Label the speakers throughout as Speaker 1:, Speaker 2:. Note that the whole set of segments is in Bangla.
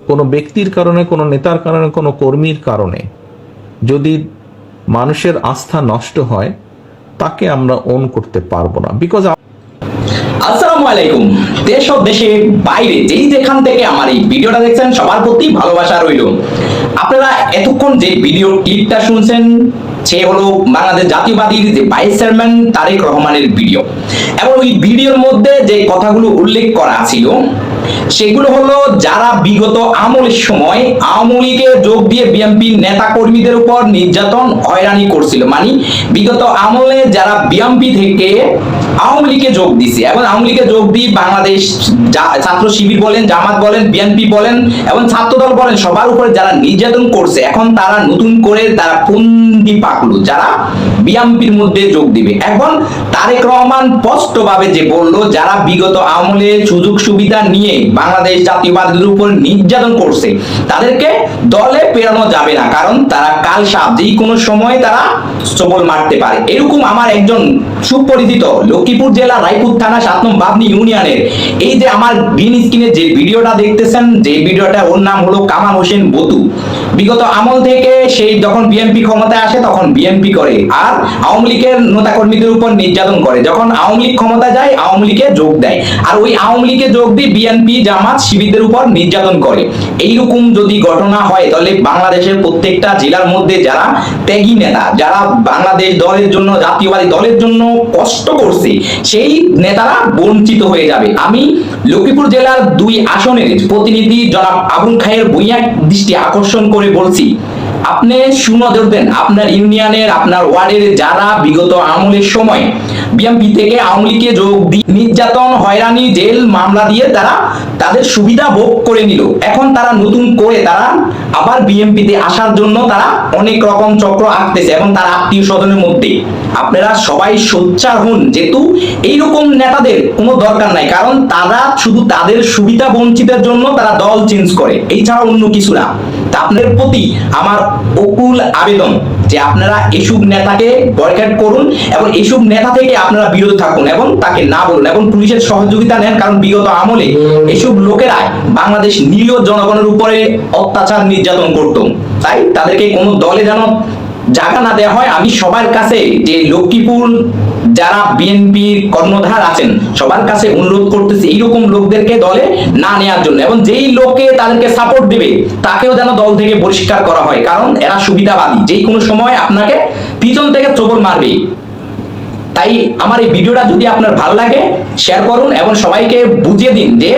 Speaker 1: কোনো ব্যক্তির কারণে, কোনো নেতার কারণে, কোনো কর্মীর কারণে যদি মানুষের আস্থা নষ্ট হয়, তাকে আমরা ওন করতে পারবো না। বিকজ
Speaker 2: আসসালামু আলাইকুম। দেশ ও দেশে বাইরে যেখান থেকে আমার এই ভিডিওটা দেখছেন সবার প্রতি ভালোবাসা রইল। আপনারা এতক্ষণ যে ভিডিও ক্লিপটা শুনছেন সে হলো বাংলাদেশ জাতীয়বাদীর যে ভাইস চেয়ারম্যান তারেক রহমানের ভিডিও, এবং ওই ভিডিওর মধ্যে যে কথাগুলো উল্লেখ করা ছিল সেগুলো হলো যারা বিগত আমলের সময় আওয়ামী লীগে যোগ দিয়ে বিএনপি নেতা কর্মীদের উপর নির্যাতন হয়রানি করছিল, মানে বিগত আমলে যারা বিএনপি থেকে আওয়ামী লীগে যোগ দিছে এবং আওয়ামী লীগে যোগ দিয়ে বাংলাদেশ ছাত্র শিবির বলেন, জামাত বলেন, বিএনপি বলেন এবং ছাত্রদল বলেন সবার উপরে যারা নির্যাতন করছে, এখন তারা নতুন করে তারা ফন্দি পাকলো যারা বিএনপির মধ্যে যোগ দিবে। এখন তারেক রহমান স্পষ্টভাবে যে বললো যারা বিগত আমলে সুযোগ সুবিধা নিয়ে বাংলাদেশ জাতীয়বাদীদের উপর নির্যাতন করছে তাদেরকে দলে পেরানো যাবে না, কারণ তারা কাল সাপ যে কোনো সময় তারা সবল মারতে পারে। এরকম আমার একজন সুপরিচিত লক্ষ্মীপুর জেলা রায়পুর থানা 7 নং বাবনি ইউনিয়নের এই যে আমার গ্রিন স্ক্রিনে যে ভিডিওটা দেখতেছেন, যে ভিডিওটা ওর নাম হলো কামাল হোসেন বতু। বিগত আমল থেকে সেই যখন বিএনপি ক্ষমতায় আসে তখন বিএনপি করে আর আওয়ামী লীগের নেতা কর্মীদের উপর নির্যাতন করে, যখন আওয়ামী লীগ ক্ষমতা যায় আওয়ামী লীগে যোগ দেয় আর ওই আওয়ামী লীগে যোগ দিয়ে বিএনপি জামাত শিবিরদের উপর নির্যাতন করে। এইরকম যদি ঘটনা হয় তাহলে বাংলাদেশের প্রত্যেকটা জেলার মধ্যে যারা ত্যাগী নেতা, যারা বাংলাদেশ দলের জন্য, জাতীয়বাদী দলের জন্য কষ্ট করছে সেই নেতারা বঞ্চিত হয়ে যাবে। আমি লক্ষ্মীপুর জেলার 2 আসনের প্রতিনিধি জনাব আবুল খায়ের ভূঁইয়ার দৃষ্টি আকর্ষণ করে বলছি, আপনি সুনজর দেন আপনার ইউনিয়নের, আপনার ওয়ার্ডের যারা বিগত আমলের সময় বিএনপি থেকে আওয়ামী লীগে যোগ দিয়ে নির্যাতন, হয়রানি, জেল মামলা দিয়ে তারা তাদের সুবিধা ভোগ করে নিল, এখন তারা নতুন করে তারা আবার বিএনপিতে আসার জন্য তারা অনেক রকম চক্র আঁকতেছে এবং তার আত্মীয় স্বজনের মধ্যে। আপনারা সবাই সোচ্চার হন, যেহেতু এইরকম নেতাদের কোনো দরকার নাই, কারণ তারা শুধু তাদের সুবিধা বঞ্চিতের জন্য তারা দল চেঞ্জ করে, এছাড়া অন্য কিছু না। তা আপনাদের প্রতি আমার অকুল আবেদন যে আপনারা এসব নেতাকে বয়কট করুন এবং এসব নেতা থেকে আপনারা বিরত থাকুন এবং তাকে না বলুন এবং পুলিশের সহযোগিতা নেন, কারণ বিগত আমলে এসব লোকেরা বাংলাদেশ নিরীহ জনগণের উপরে অত্যাচার নির্যাতন করত, তাই তাদেরকে কোনো দলে যেন জায়গা না দেওয়া হয়। আমি সবার কাছে যে লক্ষ্মীপুর যারা বিএনপির কর্ণধার আছেন সবার কাছে অনুরোধ করতেছি এইরকম লোকদেরকে দলে না নেওয়ার জন্য, এবং যেই লোককে তাদেরকে সাপোর্ট দিবে তাকেও যেন দল থেকে বহিষ্কার করা হয়, কারণ এরা সুবিধাবাদী, যে কোনো সময় আপনাকে পিছন থেকে চোবল মারবে। তাই আমার এই ভিডিওটা যদি আপনার ভালো লাগে শেয়ার করুন এবং সবাইকে বুঝিয়ে দিন যে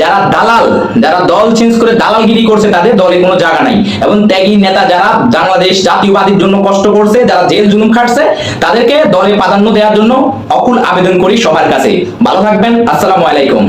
Speaker 2: যারা দালাল, যারা দল চেঞ্জ করে দালালগিরি করছে তাদের দলে কোনো জায়গা নাই, এবং ত্যাগী নেতা যারা বাংলাদেশ জাতীয়বাদীর জন্য কষ্ট করছে, যারা জেল জুলুম খাটছে তাদেরকে দলে প্রাধান্য দেওয়ার জন্য অকুল আবেদন করি সবার কাছে। ভালো থাকবেন, আসসালামু আলাইকুম।